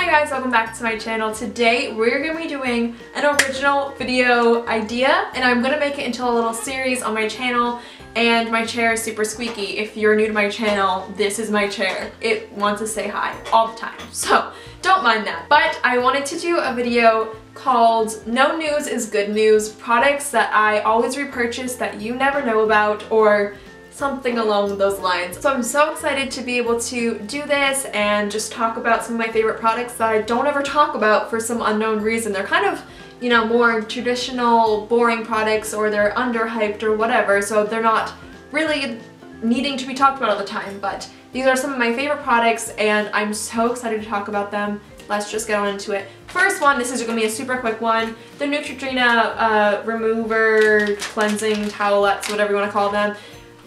Hi guys, welcome back to my channel. Today we're going to be doing an original video idea and I'm going to make it into a little series on my channel, and my chair is super squeaky. If you're new to my channel, this is my chair. It wants to say hi all the time, so don't mind that. But I wanted to do a video called No News is Good News, products that I always repurchase that you never know about, or something along those lines. So I'm so excited to be able to do this and just talk about some of my favorite products that I don't ever talk about for some unknown reason. They're kind of, you know, more traditional, boring products, or they're underhyped or whatever, so they're not really needing to be talked about all the time. But these are some of my favorite products and I'm so excited to talk about them. Let's just get on into it. First one, this is going to be a super quick one. The Neutrogena Remover Cleansing Towelettes, whatever you want to call them.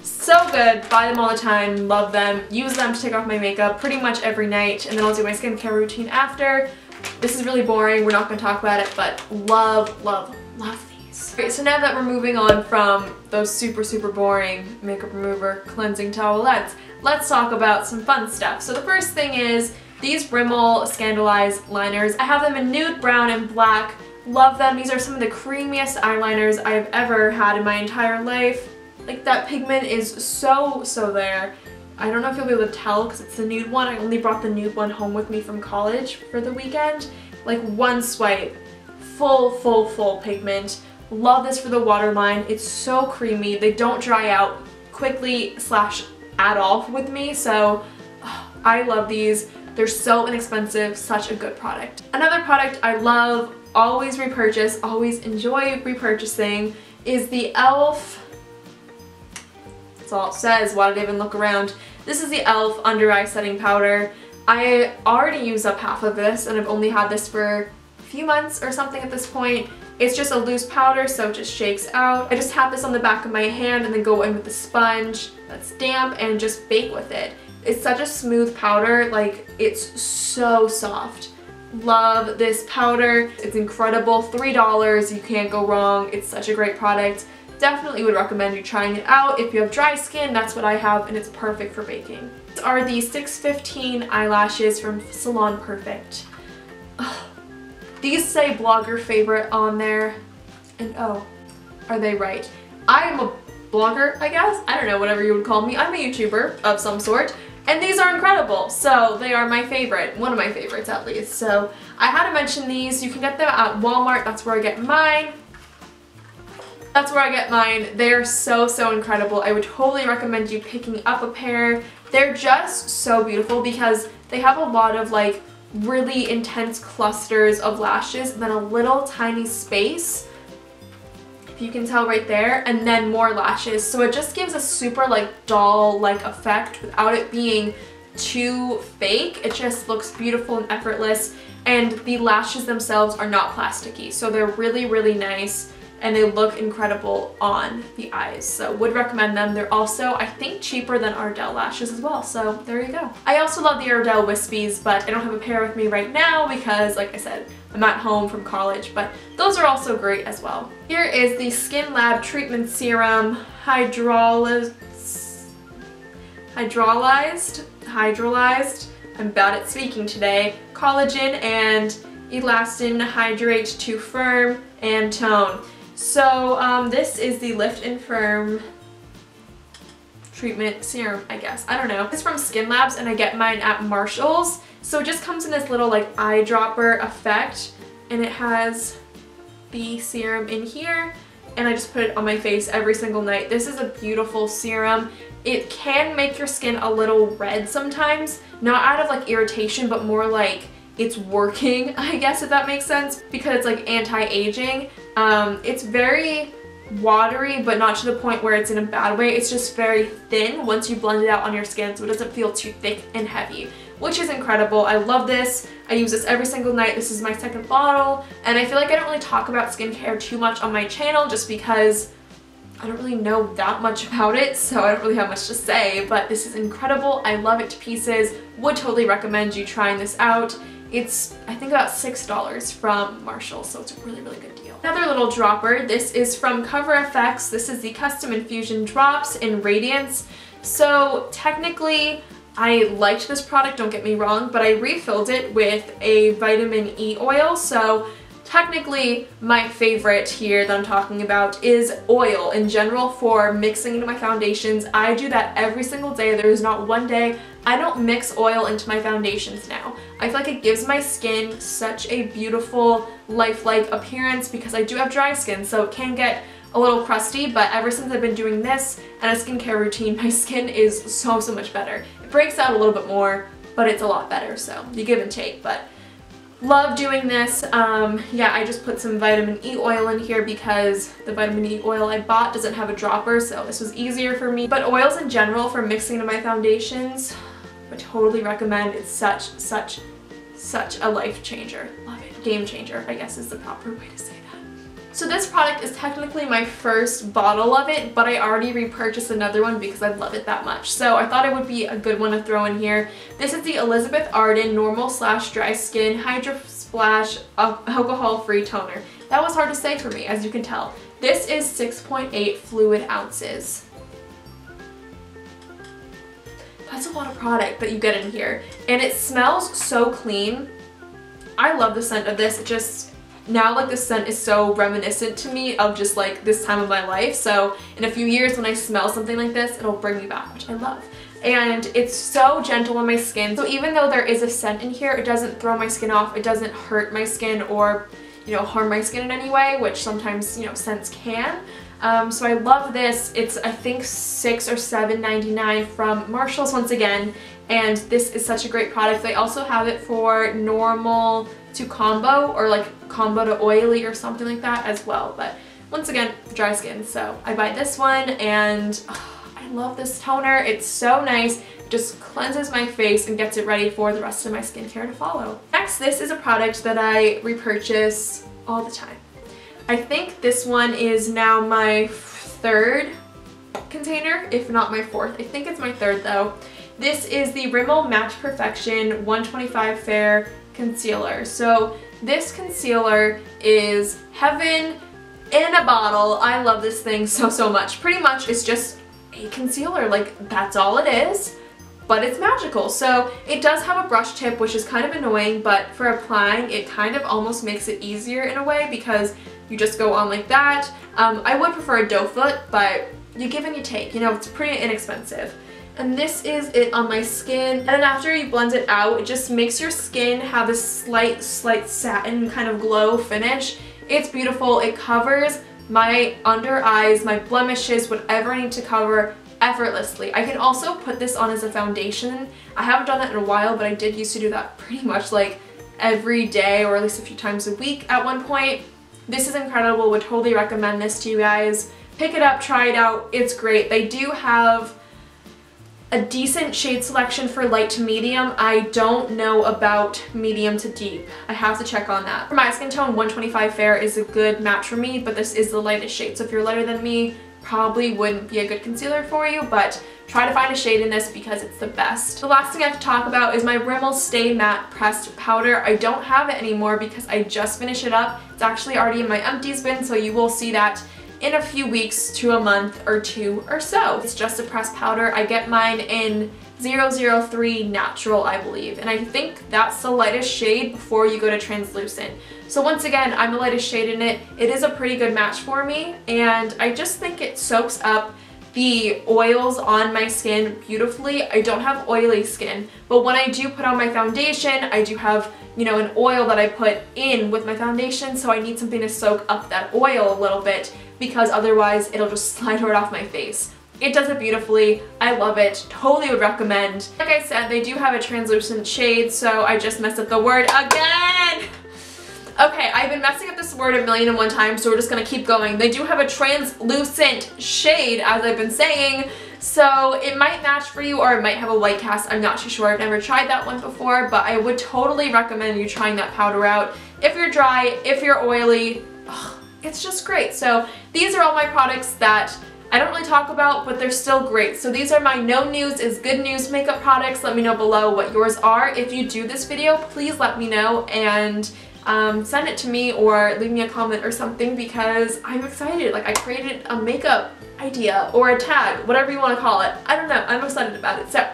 So good, buy them all the time, love them, use them to take off my makeup pretty much every night, and then I'll do my skincare routine after. This is really boring, we're not going to talk about it, but love, love, love these. Okay, so now that we're moving on from those super boring makeup remover cleansing towelettes, let's talk about some fun stuff. So the first thing is these Rimmel Scandalized liners. I have them in nude, brown, and black. Love them. These are some of the creamiest eyeliners I've ever had in my entire life. Like, that pigment is so there. I don't know if you'll be able to tell because it's the nude one. I only brought the nude one home with me from college for the weekend. Like, one swipe, full pigment. Love this for the waterline. It's so creamy. They don't dry out quickly / at all with me, so I love these. They're so inexpensive, such a good product. Another product I love, always repurchase, always enjoy repurchasing, is the e.l.f. That's all it says. Why did I even look around? This is the e.l.f. Under Eye Setting Powder. I already used up half of this and I've only had this for a few months or something at this point. It's just a loose powder, so it just shakes out. I just tap this on the back of my hand and then go in with the sponge that's damp and just bake with it. It's such a smooth powder, like, it's so soft. Love this powder. It's incredible. $3, you can't go wrong. It's such a great product. Definitely would recommend you trying it out. If you have dry skin, that's what I have, and it's perfect for baking. These are the 615 eyelashes from Salon Perfect. Ugh. These say blogger favorite on there, and oh, are they right? I am a blogger, I guess? I don't know, whatever you would call me. I'm a YouTuber of some sort, and these are incredible. So they are my favorite, one of my favorites at least. So I had to mention these. You can get them at Walmart. That's where I get mine. That's where I get mine. They're so incredible. I would totally recommend you picking up a pair. They're just so beautiful because they have a lot of like really intense clusters of lashes and then a little tiny space, if you can tell right there, and then more lashes. So it just gives a super like doll-like effect without it being too fake. It just looks beautiful and effortless, and the lashes themselves are not plasticky. So they're really nice. And they look incredible on the eyes, so would recommend them. They're also, I think, cheaper than Ardell lashes as well, so there you go. I also love the Ardell Wispies, but I don't have a pair with me right now because, like I said, I'm at home from college, but those are also great as well. Here is the Skin Lab Treatment Serum Hydrolyzed. I'm bad at speaking today. Collagen and elastin hydrate to firm and tone. So this is the Lift and Firm Treatment Serum, I guess. I don't know. It's from Skin Labs and I get mine at Marshall's. So it just comes in this little like eyedropper effect, and it has the serum in here, and I just put it on my face every single night. This is a beautiful serum. It can make your skin a little red sometimes, not out of like irritation, but more like it's working, I guess, if that makes sense, because it's like anti-aging. It's very watery, but not to the point where it's in a bad way. It's just very thin once you blend it out on your skin, so it doesn't feel too thick and heavy, which is incredible. I love this. I use this every single night. This is my second bottle, and I feel like I don't really talk about skincare too much on my channel just because I don't really know that much about it, so I don't really have much to say, but this is incredible. I love it to pieces. Would totally recommend you trying this out. It's, I think, about $6 from Marshall, so it's a really good deal. Another little dropper. This is from Cover FX. This is the Custom Infusion Drops in Radiance. So technically, I liked this product, don't get me wrong, but I refilled it with a vitamin E oil. So technically my favorite here that I'm talking about is oil in general for mixing into my foundations. I do that every single day. There is not one day I don't mix oil into my foundations now. I feel like it gives my skin such a beautiful, lifelike appearance because I do have dry skin, so it can get a little crusty, but ever since I've been doing this and a skincare routine, my skin is so much better. It breaks out a little bit more, but it's a lot better, so you give and take, but love doing this. Yeah, I just put some vitamin E oil in here because the vitamin E oil I bought doesn't have a dropper, so this was easier for me. But oils in general for mixing into my foundations, I totally recommend. It's such a life changer. Love it. Game changer, I guess is the proper way to say that. So this product is technically my first bottle of it, but I already repurchased another one because I love it that much. So I thought it would be a good one to throw in here. This is the Elizabeth Arden Normal / Dry Skin Hydro Splash Alcohol-Free Toner. That was hard to say for me, as you can tell. This is 6.8 fluid ounces. That's a lot of product that you get in here. And it smells so clean. I love the scent of this. It just, now like the scent is so reminiscent to me of just like this time of my life. So in a few years when I smell something like this, it'll bring me back, which I love. And it's so gentle on my skin. So even though there is a scent in here, it doesn't throw my skin off. It doesn't hurt my skin or, you know, harm my skin in any way, which sometimes, you know, scents can. So I love this. It's I think $6 or $7.99 from Marshall's once again, and this is such a great product. They also have it for normal to combo or like combo to oily or something like that as well, but once again, dry skin, so I buy this one and I love this toner. It's so nice. It just cleanses my face and gets it ready for the rest of my skincare to follow. Next, this is a product that I repurchase all the time. I think this one is now my third container, if not my fourth. I think it's my third though. This is the Rimmel Match Perfection 125 Fair Concealer. So this concealer is heaven in a bottle. I love this thing so much. Pretty much it's just a concealer, like that's all it is, but it's magical. So it does have a brush tip, which is kind of annoying, but for applying it kind of almost makes it easier in a way because you just go on like that. I would prefer a doe foot, but you give and you take, you know, it's pretty inexpensive. And this is it on my skin. And then after you blend it out, it just makes your skin have this slight satin kind of glow finish. It's beautiful. It covers my under eyes, my blemishes, whatever I need to cover effortlessly. I can also put this on as a foundation. I haven't done that in a while, but I did used to do that pretty much like every day or at least a few times a week at one point. This is incredible. Would totally recommend this to you guys. Pick it up, try it out. It's great. They do have a decent shade selection for light to medium. I don't know about medium to deep. I have to check on that. For my skin tone, 125 Fair is a good match for me, but this is the lightest shade. So if you're lighter than me, probably wouldn't be a good concealer for you, but try to find a shade in this because it's the best. The last thing I have to talk about is my Rimmel Stay Matte Pressed Powder. I don't have it anymore because I just finished it up. It's actually already in my empties bin, so you will see that in a few weeks to a month or two or so. It's just a pressed powder. I get mine in 003 Natural, I believe, and I think that's the lightest shade before you go to translucent. So once again, I'm the lightest shade in it. It is a pretty good match for me, and I just think it soaks up the oils on my skin beautifully. I don't have oily skin, but when I do put on my foundation, I do have, you know, an oil that I put in with my foundation, so I need something to soak up that oil a little bit because otherwise it'll just slide right off my face. It does it beautifully. I love it. Totally would recommend. Like I said, they do have a translucent shade, so I just messed up the word again. Okay, I've been messing up this word 1,000,001 times, so we're just gonna keep going. They do have a translucent shade, as I've been saying, so it might match for you or it might have a white cast. I'm not too sure. I've never tried that one before, but I would totally recommend you trying that powder out. If you're dry, if you're oily, it's just great. So these are all my products that I don't really talk about, but they're still great. So these are my no news is good news makeup products. Let me know below what yours are. If you do this video, please let me know and send it to me or leave me a comment or something because I'm excited. Like I created a makeup idea or a tag, whatever you want to call it. I don't know. I'm excited about it. So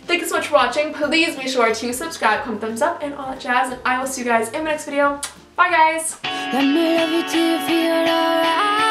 Thank you so much for watching. Please be sure to subscribe, comment, thumbs up, and all that jazz. And I will see you guys in my next video. Bye, guys. Let me love you till you feel alright.